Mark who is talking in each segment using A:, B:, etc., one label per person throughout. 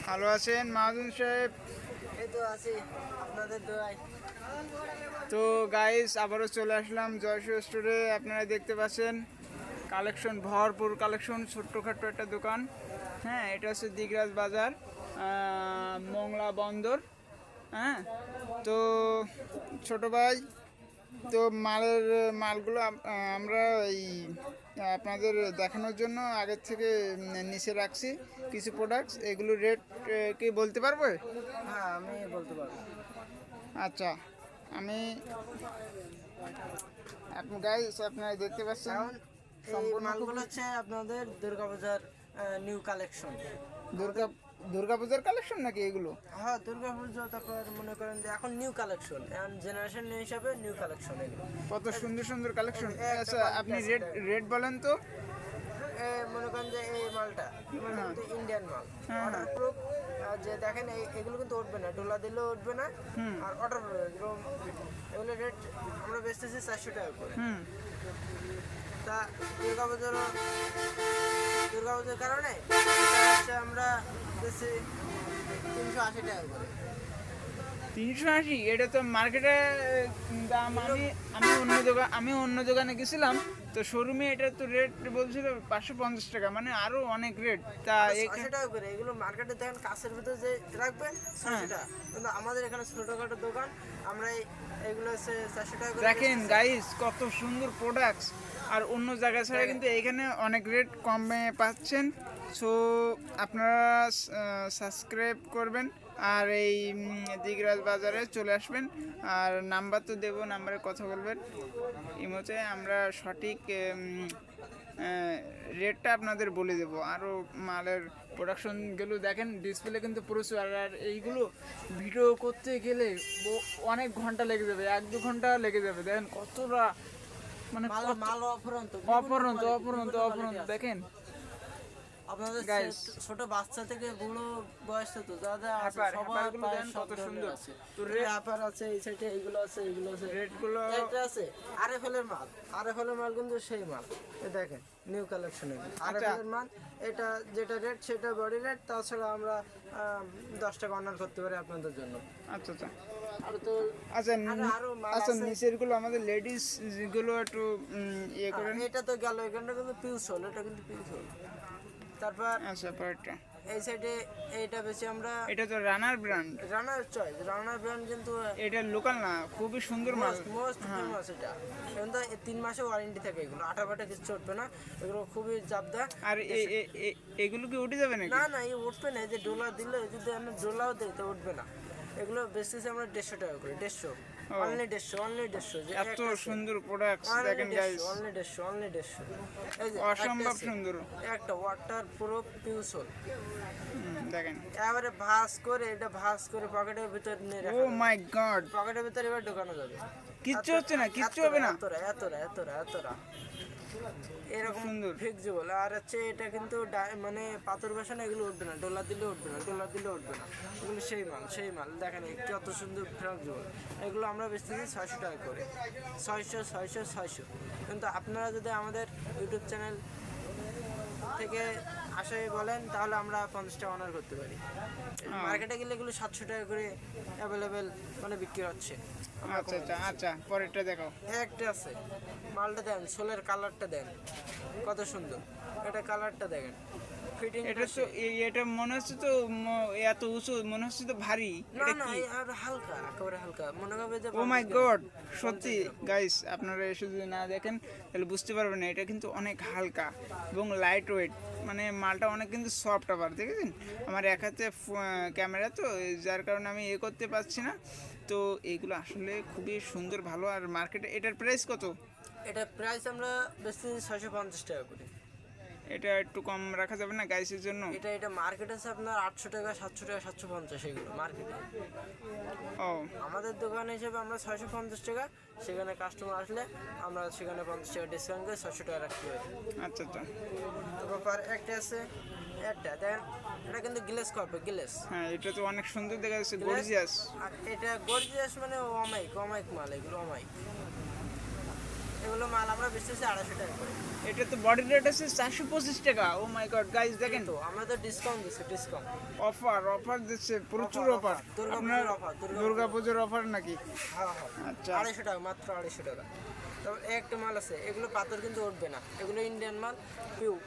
A: ভালো আছেন মাহাজন সাহেব?
B: এই তো আছি আপনাদের দোয়ায়।
A: তো গাইস আবারও চলে আসলাম জয়সু স্টোরে। আপনারা দেখতে পাচ্ছেন কালেকশন, ভরপুর কালেকশন, ছোট্টখাট্ট একটা দোকান। হ্যাঁ, এটা হচ্ছে দিগরাজ বাজার, মংলা বন্দর। হ্যাঁ, তো ছোট ভাই, তো মালগুলো আমরা এই আপনাদের দেখানোর জন্য আগের থেকে নিচে রাখছি কিছু প্রোডাক্টস। এগুলো রেট কি বলতে পারবে?
B: হ্যাঁ, আমি বলতে পারবো।
A: আচ্ছা, আমি গাইস আপনারা দেখতে পাচ্ছেন
B: কারণ এই
A: সম্পূর্ণ
B: মালগুলো হচ্ছে আপনাদের দুর্গাপূজার নিউ কালেকশন।
A: দুর্গা দুর্গাপূজার কালেকশন নাকি এগুলো?
B: হ্যাঁ, দুর্গাপূজা, তারপর মনে করেন যে এখন নিউ কালেকশন, এখন জেনারেশন হিসাবে নিউ কালেকশন এগুলো।
A: কত সুন্দর সুন্দর কালেকশন।
B: একটা
A: আচ্ছা, আপনি
B: quality
A: রেট
B: আছে।
A: রেট বলেন তো।
B: মনে করেন যে এই মালটা কিন্তু ইন্ডিয়ান মাল,
A: হ্যাঁ, হ্যাঁ।
B: ওয়াটারপ্রুফ। যে দেখেন এগুলো কিন্তু উঠবে না, ডোলা দিলেও উঠবে না। আর ওয়াটারপ্রুফ এগুলো রেট আমরা বেচতেছি 400 টাকা করে।
A: হুম।
B: তা দুর্গাপূজার কারণে হচ্ছে আমরা বেশি 380 টাকা করে।
A: 380? এটা তো মার্কেটে দাম। আমি অন্য দোকানে গেছিলাম, তো শোরুমে এটা তো রেট বলছিল 550 টাকা, মানে আরো অনেক রেট। তা
B: 600 টাকা করে এগুলো মার্কেটে দেখেন কাছের ভিতরে যে রাখবে 600 টাকা, কিন্তু আমাদের এখানে ছোটখাটো দোকান, আমরা এগুলো হচ্ছে 400 টাকা করে
A: দেখেন
B: বেচতেছি।
A: গাইস, কত সুন্দর প্রোডাক্টস। আর অন্য জায়গা ছাড়া কিন্তু এইখানে অনেক রেট কমে পাচ্ছেন। সো আপনারা সাবস্ক্রাইব করবেন আর এই দিগরাজ বাজারে চলে আসবেন। আর নাম্বার তো দেবো, নাম্বারে কথা বলবেন। ইমোতে আমরা সঠিক রেটটা আপনাদের বলে দেবো। আরও মালের প্রোডাকশনগুলো দেখেন, ডিসপ্লে কিন্তু প্রচুর। আর এইগুলো ভিডিও করতে গেলে অনেক ঘন্টা লেগে যাবে, 1-2 ঘন্টা লেগে যাবে। দেখেন কতটা, মানে
B: মাল অফুরন্ত
A: অপরন্ত অপরন্ত অপরন্ত। দেখেন
B: আপনাদের
A: Guys,
B: ছোট বাচ্চা থেকে বুড়ো বয়স তো যারা আছে
A: হ্যাপার,
B: সবার
A: হ্যাপারগুলো
B: প্রায়
A: দেখেন
B: সব
A: কত
B: ধরনের
A: সুন্দর।
B: আছে।
A: তো
B: হ্যাপার আছে, এই সাইডে এইগুলো আছে, এইগুলো আছে,
A: রেটগুলো
B: এটা আছে। আরএফএল এর মাল কিন্তু সেই মাল। এই দেখেন নিউ কালেকশন আরএফএল এর মাল। এটা যেটা রেট সেটা বডি রেট, তাছাড়া আমরা 10 টাকা অনার করতে পারি আপনাদের জন্য।
A: আচ্ছা আচ্ছা
B: আর তো
A: আচ্ছা
B: আরো মাল
A: আচ্ছা,
B: আছে।
A: নিচেরগুলো আমাদের লেডিস যেগুলো একটু ইয়ে করেন।
B: এটা তো গেল, এখানটা কিন্তু পিউস হল, এটা কিন্তু পিউস হল। তারপর
A: আচ্ছা, পরেরটা
B: এই সাইডে এইটা বেশি আমরা
A: এটা তো রানার ব্র্যান্ড।
B: রানার চয়েস, রানার ব্র্যান্ড কিন্তু
A: এটা লোকাল না, খুবই সুন্দর মাল।
B: Most famous. এটা এখন তো 3 মাসে ওয়ারেন্টি থাকে, এগুলো আটা কিছু চটবে না, এগুলো খুবই জাবদা।
A: আর এগুলো কি উঠে যাবে নাকি?
B: না না, এই উঠবে না, এই যে ডোলা দিলে, যদি আমরা ডোলাও দিই তো উঠবে না। এগুলো বেচতেছি আমরা 150 টাকা করে, 150, অনলি 150 যে
A: এত সুন্দর প্রোডাক্ট দেখেন গাইস,
B: অনলি 150 এই যে
A: অসম্ভব সুন্দর।
B: একটা ওয়াটার প্রুফ পিউসল।
A: দেখেন,
B: এবারে এটা ভাঁজ করে পকেটের ভিতর নিয়ে
A: ও মাই গড,
B: পকেটের ভিতরে এবার ঢোকানো যাবে।
A: কিচ্ছু হচ্ছে না, কিচ্ছু হবে না।
B: এতরা এরকম
A: সুন্দর।
B: ফ্লেক্সিবল। আর হচ্ছে এটা কিন্তু মানে পাথর বসানো, এগুলো উঠবে না, ডোলা দিলে উঠবে না, এগুলো সেই মাল দেখেন কত সুন্দর ফ্লেক্সিবল। এগুলো আমরা বেচতেছি 600 টাকা করে, 600। কিন্তু আপনারা যদি আমাদের ইউটিউব চ্যানেল থেকে আশায় বলেন, তাহলে আমরা 50 টাকা অনার করতে পারি। মার্কেটে গেলে এগুলো 700 টাকা করে অ্যাভেলেবেল মানে বিক্রি হচ্ছে।
A: আচ্ছা আচ্ছা আচ্ছা, পরেরটা দেখাও।
B: একটা আছে, মালটা দেন, সোলের কালারটা দেন কত সুন্দর, এটা কালারটা দেখেন, ফিটিং।
A: এটা তো এটা মনে হচ্ছে তো এত উঁচু, মনে হচ্ছে তো ভারী।
B: না
A: এটা
B: না,
A: কি?
B: আর হালকা, একেবারে হালকা, মনে হবে যে
A: ও মাই গড, সত্যি গাইস, আপনারা এসে যদি না দেখেন তাহলে বুঝতে পারবেন না। এটা কিন্তু অনেক হালকা এবং লাইট ওয়েট, মানে মালটা অনেক কিন্তু সফট। আবার দেখেছেন আমার এক হাতে ক্যামেরা, তো যার কারণে আমি করতে পারছি না। তো এইগুলো আসলে খুবই সুন্দর, ভালো। আর মার্কেটে এটার প্রাইস কত?
B: এটা প্রাইস আমরা বেশি 650 টাকা করে।
A: এটা একটু কম রাখা যাবে না গাইসের জন্য?
B: এটা মার্কেট আছে আপনার 800 টাকা, 700 টাকা, 750 এগুলো মার্কেটে।
A: ও,
B: আমাদের দোকান হিসেবে আমরা 650 টাকা, সেখানে কাস্টমার আসলে আমরা সেখানে 50 টাকা ডিসকাউন্ট করে 600 টাকা রাখতে পারি।
A: আচ্ছা আচ্ছা,
B: তারপর একটা আছে, একটা দেখেন, এটা কিন্তু গ্লেস করবে, গ্লেস।
A: হ্যাঁ, এটা তো অনেক সুন্দর দেখা যাচ্ছে, গর্জিয়াস।
B: আর এটা গর্জিয়াস মানে অমাইক মাল, এগুলো অমাইক। এগুলো মাল আমরা বেচতেছি 250 টাকা করে।
A: এটা তো বডি রেট আছে 425 টাকা। ও মাই গড গাইস দেখেন
B: তো আমরা তো ডিসকাউন্ট দিচ্ছি, ডিসকাউন্ট।
A: অফার দিচ্ছে, প্রচুর অফার।
B: দুর্গাপূজার
A: আপনার
B: অফার,
A: দুর্গাপূজার অফার নাকি?
B: হ্যাঁ হ্যাঁ,
A: আচ্ছা
B: 250 টাকা, মাত্র 250 টাকা। তবে একটা মাল আছে, এগুলো পাথর কিন্তু উঠবে না, এগুলো ইন্ডিয়ান মাল,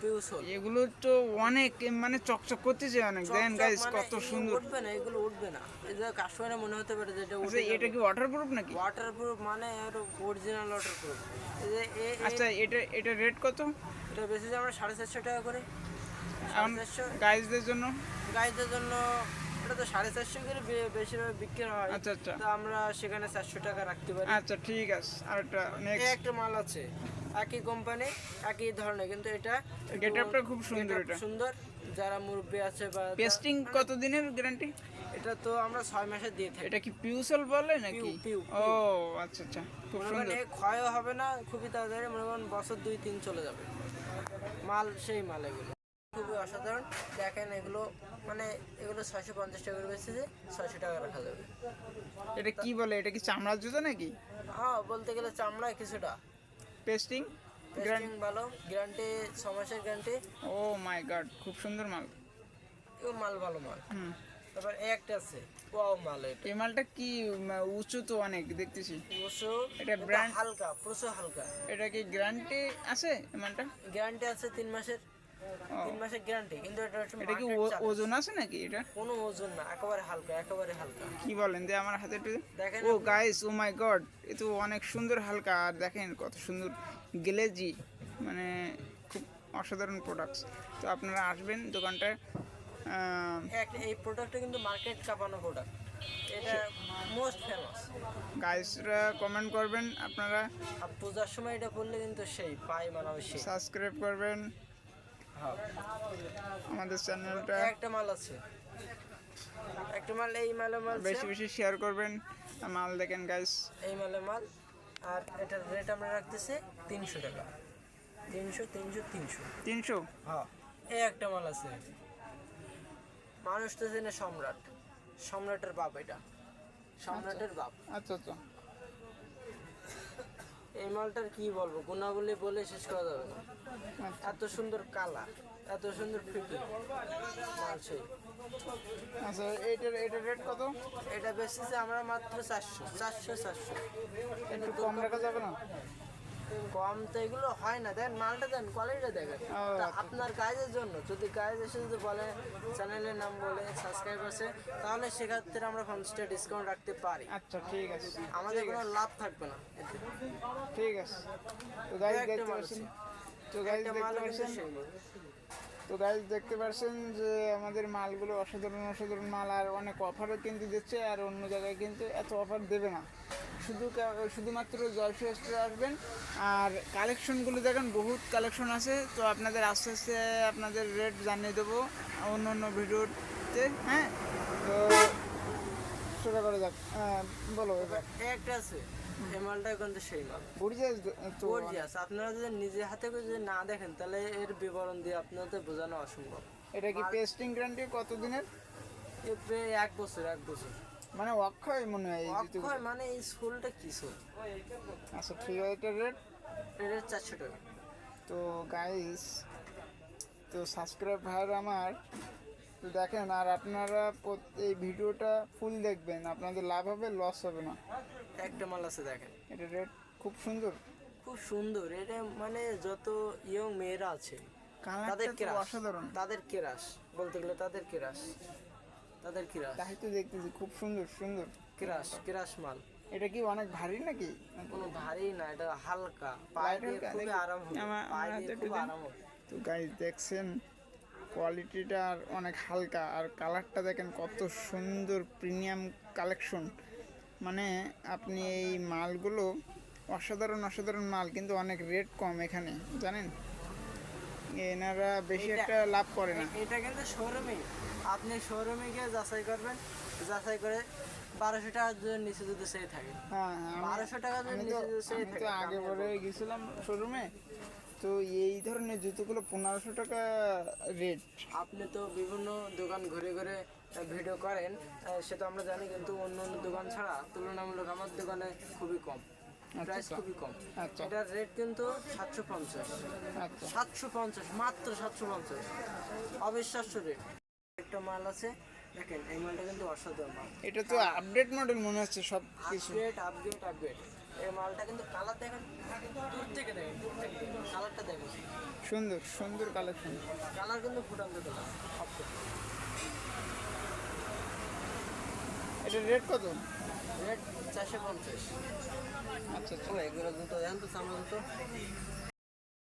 B: পিউ সোল।
A: এগুলো তো অনেক মানে চকচক করতেছে অনেক। দেখেন গাইস কত সুন্দর।
B: উঠবে না, এগুলো উঠবে না। এই যে কাস্টমারে মনে হতে পারে যে এটা
A: আচ্ছা
B: উঠে
A: এটা কি ওয়াটারপ্রুফ নাকি?
B: ওয়াটারপ্রুফ, মানে অরিজিনাল ওয়াটারপ্রুফ। এই যে
A: আচ্ছা এটা রেট কত
B: এটা বেশি আমরা 450 টাকা করে।
A: এখন
B: 450
A: গাইসদের জন্য?
B: গাইজের জন্য এটা তো 450 করে বেশিরভাগ বিক্রি হয়।
A: আচ্ছা আচ্ছা
B: তো আমরা সেখানে 400 টাকা রাখতে পারি।
A: আচ্ছা ঠিক আছে। আর একটা
B: এই
A: নেক্সট
B: একটা মাল আছে, একই কোম্পানি, একই ধরনের, কিন্তু এটা একটু
A: গেটআপটা খুব সুন্দর।
B: getup
A: এটা
B: সুন্দর। যারা মুরব্বী আছে বা
A: পেস্টিং কত দিনের গ্যারান্টি?
B: এটা তো আমরা 6 মাসে দিয়ে থাকি।
A: এটা কি পিউসল বলে নাকি?
B: পিউ।
A: ও আচ্ছা আচ্ছা খুব
B: মনে করেন
A: সুন্দর।
B: ক্ষয়ও হবে না খুবই তাড়াতাড়ি, মনে করেন বছর 2-3 চলে যাবে মাল, সেই মাল এগুলো খুবই অসাধারণ। দেখেন এগুলো, মানে এগুলো 650 টাকা করে বেচেছে, 600 টাকা রাখা যাবে।
A: এটা কি বলে? এটা কি চামড়ার জুতো নাকি?
B: হ্যাঁ, বলতে গেলে চামড়ায় কিছুটা।
A: পেস্টিং
B: টেস্টিং ভালো, গ্যারান্টি 6 মাসের গ্যারান্টি।
A: ও মাই গড খুব সুন্দর মাল।
B: এগুলো মাল ভালো মাল।
A: হুম
B: তারপর এই একটা আছে, ওয়াও মাল। এটা
A: এই মালটা কি উঁচু তো অনেক দেখতেছি।
B: প্রচুর,
A: এটা brand-
B: হালকা, প্রচুর হালকা।
A: এটা কি গ্যারান্টি আছে এই মালটা?
B: গ্যারান্টি আছে 3 মাসের,
A: ও
B: 3 মাসের গ্যারান্টি। কিন্তু এটা হচ্ছে
A: এটা কি
B: market challenge।
A: ওজন আছে নাকি এটা?
B: কোনো ওজন না, একেবারে হালকা, একেবারে হালকা।
A: কি বলেন? যে আমার হাতে একটু
B: দেখেন
A: ও গাইস, ও মাই গড, এ তো অনেক সুন্দর হালকা। আর দেখেন কত সুন্দর গ্লেজি, মানে খুব অসাধারণ প্রোডাক্টস। তো আপনারা আসবেন দোকানটায়।
B: এই প্রোডাক্টটা কিন্তু মার্কেট কাঁপানো প্রোডাক্ট, এটা মোস্ট ফেমাস।
A: গাইসরা কমেন্ট করবেন আপনারা,
B: আর পূজার সময় এটা পড়লে কিন্তু সেই পাই মানাবে সেই।
A: সাবস্ক্রাইব করবেন
B: হ্যাঁ,
A: আমাদের চ্যানেলটা,
B: একটা মাল আছে, একটা মাল, এই মালের মাল
A: বেশি বেশি শেয়ার করবেন। মাল দেখেন গাইস,
B: এই মালের মাল। আর এটার রেট আমরা রাখতেছি 300 টাকা। 300।
A: 300।
B: হ্যাঁ, এই একটা মাল আছে, মানুষ তো চেনে সম্রাট, সম্রাটের বাপ। এটা সম্রাটের বাপ।
A: আচ্ছা আচ্ছা
B: এই মালটার কি বলবো, গুণাবলী বলে শেষ করা যাবে না।
A: আচ্ছা
B: এত সুন্দর কালার, এত সুন্দর ফিটিং মাল সেই।
A: আচ্ছা এটার রেট কত?
B: এটা বেচতেছি আমরা মাত্র 400।
A: একটু কম রাখা যাবে না?
B: কম তো এগুলো হয় না। দেন মালটা, দেন কোয়ালিটিটা দেখেন।
A: ও,
B: তা
A: আচ্ছা।
B: আপনার কাজের জন্য, যদি কাজ এসে যদি বলে, চ্যানেলের নাম বলে, সাবস্ক্রাইব আছে, তাহলে সেক্ষেত্রে আমরা 50 ডিসকাউন্ট রাখতে পারি।
A: আচ্ছা ঠিক আছে,
B: আমাদের কোনো লাভ থাকবে না এতে।
A: ঠিক আছে। তো গাইস
B: একটা
A: দেখতে
B: মাল
A: পাচ্ছেন,
B: আছে।
A: তো গাইস
B: একটা
A: দেখতে
B: মাল কিন্তু
A: পাচ্ছেন,
B: সেই।
A: তো গাইস দেখতে পাচ্ছেন যে আমাদের মালগুলো অসাধারণ মাল। আর অনেক অফারও কিন্তু দিচ্ছে, আর অন্য জায়গায় কিন্তু এত অফার দেবে না। শুধুমাত্র জয়শ্রী স্টোরে আসবেন। আর কালেকশনগুলো দেখেন, বহুত কালেকশন আছে। তো আপনাদের আস্তে আস্তে আপনাদের রেট জানিয়ে দেবো অন্য অন্য ভিডিওতে। হ্যাঁ, তো সেটা করে যাক। বলো এবার।
B: এই একটা আছে, এই মালটা কিন্তু সেই মাল।
A: বুঝিস তো?
B: গর্জিয়াস। আপনারা যদি নিজে হাতে করে যদি না দেখেন, তাহলে এর বিবরণ দিয়ে আপনাদের বোঝানো অসম্ভব।
A: এটা কি পেস্টিং গ্যারান্টি কত দিনের?
B: এ প্রায় 1 বছর, 1 বছর।
A: মানে অক্ষয় মনে হয় এই জুতোগুলো।
B: অক্ষয় মানে এই স্কুলটা কিছু।
A: আচ্ছা ঠিক আছে, এটার রেট?
B: এটা 400 টাকা।
A: তো গাইস, তো সাবস্ক্রাইব ভাইয়ের আমার, তো দেখেন। আর আপনারা এই ভিডিওটা ফুল দেখবেন, আপনাদের লাভ হবে, লস হবে না।
B: একটা মাল আছে দেখেন,
A: এটা রেট খুব সুন্দর,
B: খুব সুন্দর। এটা মানে যত ইয়ং মেয়েরা আছে তাদের
A: কালারটা তো
B: কেরাস,
A: অসাধারণ।
B: তাদের কেরাস, বলতে গেলে তাদের কেরাস, তাদের কেরাস,
A: তাই তো দেখতেছি, খুব সুন্দর সুন্দর
B: কেরাস মাল।
A: এটা কি অনেক ভারী নাকি?
B: কোনো ভারী না, এটা হালকা, পায়ে দিয়ে খুবই আরাম হবে, পায়ে দিয়ে খুব আরাম হবে।
A: তো গাইস দেখছেন কোয়ালিটিটা আর অনেক হালকা, আর কালারটা দেখেন কত সুন্দর, প্রিমিয়াম কালেকশন। মানে আপনি এই মালগুলো অসাধারণ মাল, কিন্তু অনেক রেট কম এখানে, জানেন? এনারা বেশি একটা লাভ করে না।
B: এটা কিন্তু শোরুমে, আপনি শোরুমে গিয়ে যাচাই করবেন, যাচাই করে 1200 টাকার নিচে যদি সেই থাকে,
A: হ্যাঁ
B: 1200 টাকা যদি
A: আমি
B: নিচে যদি সেই
A: তো
B: থাকে,
A: আগে পরে গেছিলাম শোরুমে, তো এই ধরনের জুতোগুলো 1500 টাকা রেট।
B: আপনি তো বিভিন্ন দোকান ঘুরে ঘুরে ভিডিও করেন, সেটা আমরা জানি, কিন্তু অন্য অন্য দোকান ছাড়া তুলনামূলক আমার দোকানে খুবই কম। প্রাইস
A: আচ্ছা।
B: খুবই কম।
A: আচ্ছা।
B: এটার রেট কিন্তু 750,
A: আচ্ছা
B: 750, মাত্র 750, অবিশ্বাস্য রেট। একটা মাল আছে দেখেন, এই মালটা কিন্তু অসাধারণ মাল।
A: এটা তো আপডেট মডেল মনে হচ্ছে সব কিছু।
B: Upgrade upgrade upgrade. এই মালটা কিন্তু কালার দেখেন, দূর থেকে দেখেন, দূর থেকে দেখেন, কালারটা দেখেন,
A: সুন্দর সুন্দর কালেকশন।
B: কালার কিন্তু ফুটান্ত কালার সবথেকে।
A: এটার রেট কত?
B: রেট 450।
A: আচ্ছা আচ্ছা।
B: এগুলো জুতো দেখেন তো, চামড়া জুতো।